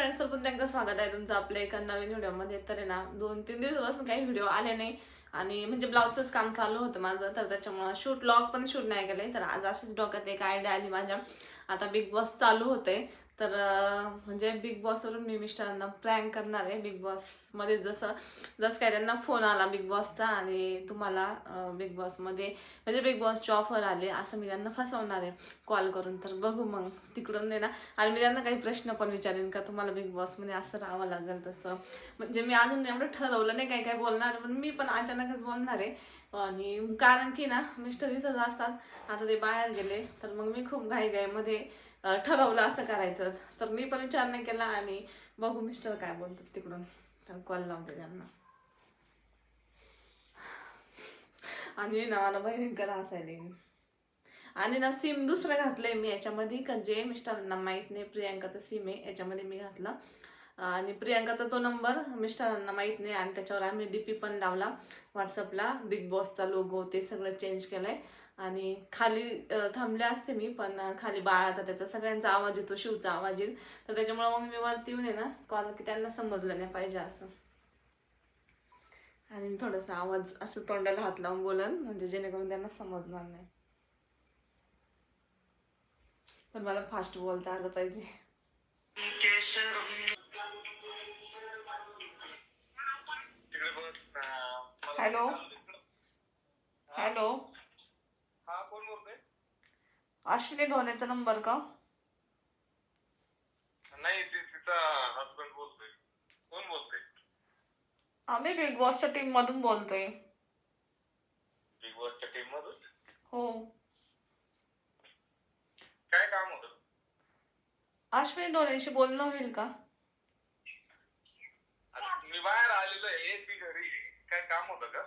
Friends, तर पुन्हा एकदा स्वागत आहे तुमचं आपल्या एका नवीन व्हिडिओमध्ये. तर आहे ना 2-3 दिवसापासून काही व्हिडिओ आले नाही आणि म्हणजे ब्लाउजचंच काम चालू होतं माझं, तर त्याच्यामुळं व्लॉग पण शूट नाही केले. तर आज अशीच डोक्यात एक आयडिया आली माझ्या. आता बिग बॉस चालू होते, तर म्हणजे बिग बॉसवरून मी मिस्टरांना प्रँक करणार आहे. बिग बॉसमध्ये जसं काय त्यांना फोन आला बिग बॉसचा आणि तुम्हाला बिग बॉसमध्ये म्हणजे बिग बॉसची ऑफर आली असं मी त्यांना फसवणार आहे कॉल करून. तर बघू मग तिकडून नाही ना. आणि मी त्यांना काही प्रश्न पण विचारेन का तुम्हाला बिग बॉसमध्ये असं राहावं लागेल तसं. म्हणजे मी अजून एवढं ठरवलं नाही काय काय बोलणार, पण मी पण अचानकच बोलणार आहे. आणि कारण की ना मिस्टर इथंच असतात, आता ते बाहेर गेले, तर मग मी खूप घाईघाईमध्ये ठरवलं असं करायचं. तर मी पण विचार नाही केला आणि बघू मिस्टर काय बोलतात तिकडून. तर कॉल लावते त्यांना. आणि ना मला भयंकर हसायले. आणि ना सिम दुसरं घातलंय मी याच्यामध्ये, का जे मिस्टरांना माहीत नाही. प्रियांकाचं सिम आहे याच्यामध्ये मी घातलं आणि प्रियांकाचा तो नंबर मिस्टरांना माहीत नाही. आणि त्याच्यावर आम्ही डीपी पण लावला व्हॉट्सअपला, बिग बॉसचा लोगो ते सगळं चेंज केलंय. आणि खाली थांबले असते मी, पण खाली बाळाचा त्याचा सगळ्यांचा आवाज येतो, शिवचा आवाज येईल. तर त्याच्यामुळे मग मी वरती येऊन आहे ना कॉल, की त्यांना समजलं नाही पाहिजे असं. आणि थोडासा आवाज असं तोंडाला हात लावून बोलन, म्हणजे जेणेकरून त्यांना समजणार नाही. पण मला फास्ट बोलता आलं पाहिजे. हॅलो हॅलो, हा कोण बोलतोय? अश्विनी ढोलेचा नंबर का? नाही, ते तिचा हसबंड बोलतोय. कोण बोलतोय? आम्ही बिग बॉसच्या टीम मधून बोलतोय. बिग बॉसच्या टीम मधून? हो. काय काम होतं? अश्विनी ढोलेशी बोलणं होईल का? मी बाहेर आलेलो आहे, ती घरी आहे. काय काम होतं का?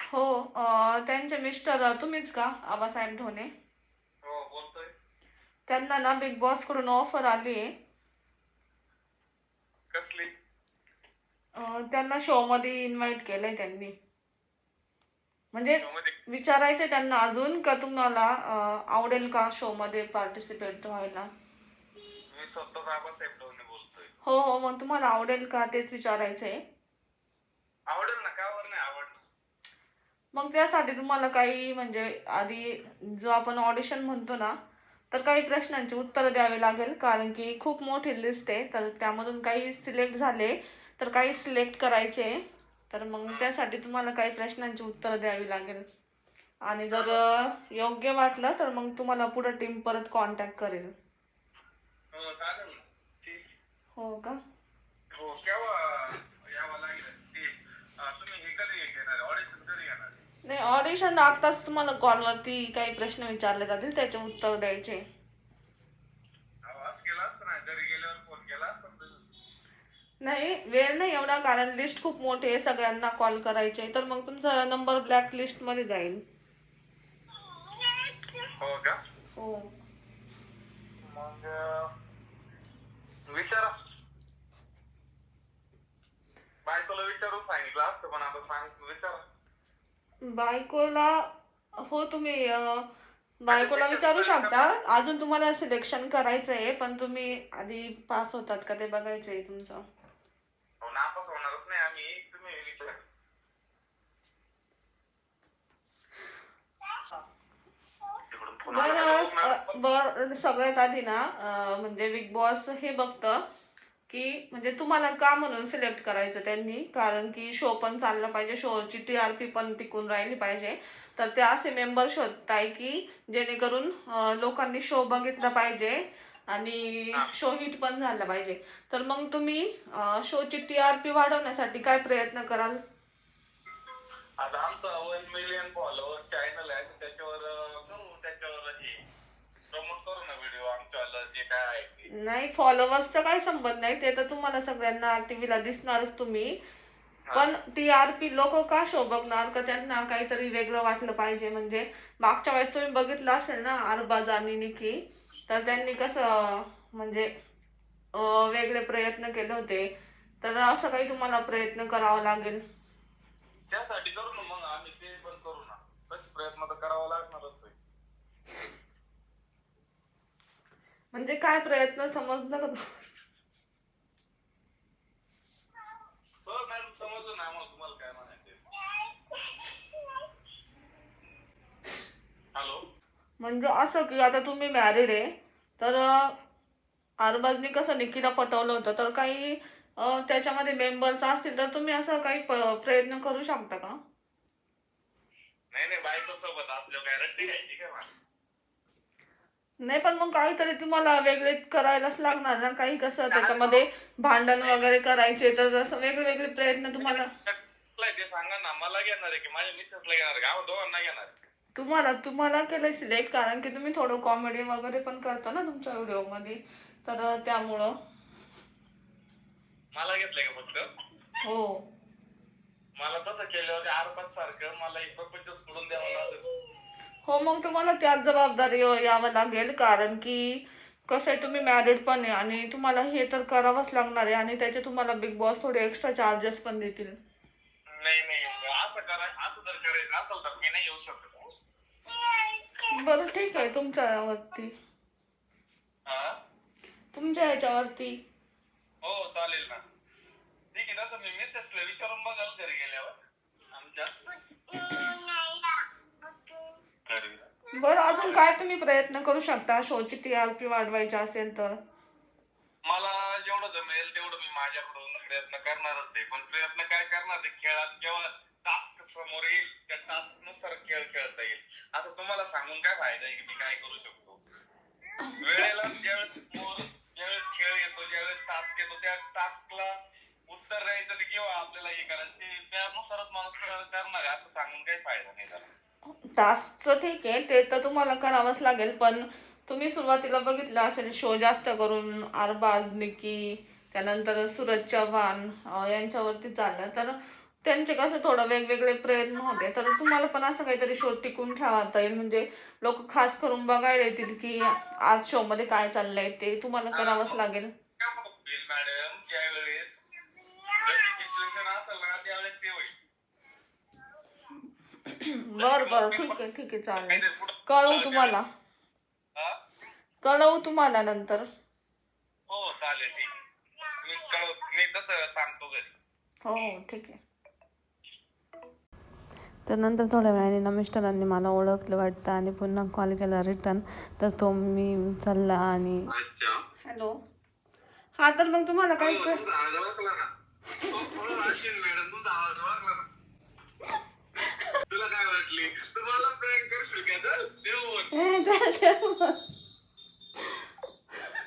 हो, त्यांचे मिस्टर तुम्हीच का, आबासाहेब ढोणे? हो, बोलतोय. त्यांना ना बिग बॉस कडून ऑफर आली आहे. कसली? त्यांना शो मध्ये इन्व्हाइट केलंय त्यांनी. म्हणजे शो मध्ये? विचारायचंय त्यांना अजून का तुम्हाला आवडेल का शो मध्ये पार्टिसिपेट व्हायला. मी स्वतः बाबासाहेब ढोणे बोलतोय. हो हो, मग तुम्हाला आवडेल का तेच विचारायचंय. आवडेल ना, का बरं नाही आवडणार? मग त्यासाठी तुम्हाला काही म्हणजे आधी जो आपण ऑडिशन म्हणतो ना, तर काही प्रश्नांची उत्तरं द्यावी लागेल. कारण की खूप मोठी लिस्ट आहे, तर त्यामधून काही सिलेक्ट झाले तर काही सिलेक्ट करायचे. तर मग त्यासाठी तुम्हाला काही प्रश्नांची उत्तरं द्यावी लागेल. आणि जर योग्य वाटलं तर मग तुम्हाला पुढे टीम परत कॉन्टॅक्ट करेल. हो, चालेल ना. ठीक. हो का? हो, केव्हा यावं लागेल ते? तुम्ही हे कधी घेणार, ऑडिशन कधी घेणार? नाही, ऑडिशन आताच तुम्हाला कॉलवरती काही प्रश्न विचारले जातील, त्याचे उत्तर द्यायचे. आवाज केला असता ना, घरी गेल्यावर फोन केला असता ना. नाही, वेळ नाही एवढा, कारण लिस्ट खूप मोठी आहे, सगळ्यांना कॉल करायचे. तर मग तुमचा नंबर ब्लॅक लिस्ट मध्ये जाईल. हो का? हो. मग विचारा. बायकोला विचारून सांगितलं असतं, पण आता विचारा. बायकोला? हो, तुम्ही बायकोला विचारू शकता. अजून तुम्हाला सिलेक्शन करायचं आहे, पण तुम्ही आधी पास होतात का ते बघायचंय तुमचं. हो, नापास होणारच नाही आम्ही, तुम्ही विचारा. बरं, सगळ्यात आधी ना म्हणजे बिग बॉस हे बघतं की म्हणजे तुम्हाला का म्हणून सिलेक्ट करायचं त्यांनी. कारण की शो पण चालला पाहिजे, शोची TRP पण टिकून राहिली पाहिजे. तर ते असे मेंबर शोधताय की जेणेकरून लोकांनी शो बघितला पाहिजे आणि शो हिट पण झाला पाहिजे. तर मग तुम्ही शोची TRP वाढवण्यासाठी काय प्रयत्न कराल? आता आमचा 1 मिलियन फॉलोअर्स चॅनल आहे, त्याच्यावर हे प्रमोट करू ना व्हिडिओ आमच्या जे काय आहे. नाही, फॉलोअर्सचा काही संबंध नाही, ते तर तुम्हाला सगळ्यांना टीव्हीला दिसणारच तुम्ही. पण TRP लोक का शो बघणार, का त्यांना काहीतरी वेगळं वाटलं पाहिजे. म्हणजे मागच्या वेळेस तुम्ही बघितलं असेल ना, अरबाज आणि निकी, तर त्यांनी कसं म्हणजे वेगळे प्रयत्न केले होते. तर असं काही तुम्हाला प्रयत्न करावा लागेल. त्यासाठी करू ना मग आम्ही, ते पण करू ना. तसे प्रयत्न तर करावा लागणारच आहे. म्हणजे काय प्रयत्न समजलं का? आम्हाला तुम्हाला काय म्हणायचंय. हॅलो. म्हणजे असं की आता तुम्ही मॅरिड आहे तर अरबाजनी कसं निकीला पटवलं होतं तर काही त्याच्यामध्ये मेंबर्स असतील तर तुम्ही असं काही प्रयत्न करू शकता का? नाही बायको सोबत असलो काय रट्टी घ्यायची काय मला. नाही पण मग काहीतरी तुम्हाला वेगळे करायलाच लागणार ना, काही कसं त्याच्यामध्ये भांडण वगैरे करायचे तर असं वेगळे वेगळे प्रयत्न तुम्हाला. ते सांगा ना, मला घेणार आहे की माझ्या मिसेसला घेणार आहे का दोघांना घेणार आहे? तुम्हाला तुम्हाला केलं सिलेक्ट कारण की तुम्ही थोडं कॉमेडी वगैरे पण करता ना तुमच्या व्हिडिओ मध्ये, तर त्यामुळं. मला घेतलंय का फक्त? हो. मला तसं केल्यावर आरपास सारखं मला एक प्रपंच सोडून द्यावं लागेल. हो मग तुम्हाला त्यात जबाबदारी यावं लागेल कारण की कसं आहे तुम्ही मॅरिड पण आहे आणि तुम्हाला हे तर करावंच लागणार आहे आणि त्याचे तुम्हाला बिग बॉस थोडे एक्स्ट्रा चार्जेस पण देतील. नाही असं जर करायचं असेल तर मी नाही येऊ शकत. बरं ठीक आहे तुमच्यावरती, हा तुमच्या ह्याच्यावरती. हो चालेल ना. ठीक आहे, तसं मी मिसेसला विचारून बघाल घरी गेल्यावर आमच्या. बरं अजून काय तुम्ही प्रयत्न करू शकता शोची TRP वाढवायची असेल तर? मला जेवढं जमेल तेवढं मी माझ्याकडून प्रयत्न करणारच आहे. पण प्रयत्न काय करणार ते खेळात जेव्हा टास्क समोर येईल त्या टास्क नुसार खेळ खेळता येईल. असं तुम्हाला सांगून काय फायदा आहे की मी काय करू शकतो. वेळेला ज्यावेळेस खेळ येतो, ज्यावेळेस टास्क येतो त्या टास्कला उत्तर द्यायचं किंवा आपल्याला हे करायचं ते त्यानुसारच माणूस करणार आहे. असं सांगून काही फायदा नाही त्याला. टास्कचं ठीक आहे ते तर तुम्हाला करावंच लागेल पण तुम्ही सुरुवातीला बघितलं असेल शो जास्त करून अरबाज, निकी, त्यानंतर सूरज चव्हाण यांच्यावरती चाललं तर त्यांचे कसं थोडं वेगवेगळे प्रयत्न होते तर तुम्हाला पण असं काहीतरी शो टिकून ठेवता येईल म्हणजे लोक खास करून बघायला येतील की आज शो मध्ये काय चाललंय ते तुम्हाला करावंच लागेल. मॅडम ज्यावेळेस जशी सिच्युएशन असेल ना त्यावेळेस ते होईल. बर ठीक आहे चालेल. कळवू तुम्हाला नंतर. हो चालेल ठीक आहे. मी तसं सांगतो घरी. हो ठीक आहे. तर नंतर थोड्या वेळाने ना मिस्टरांनी मला ओळखलं वाटतं आणि पुन्हा कॉल केला रिटर्न तर तो मी उचलला आणि हॅलो. हा तर मग तुम्हाला काही तुला काय वाटली तुम्हाला प्रँक करशील का?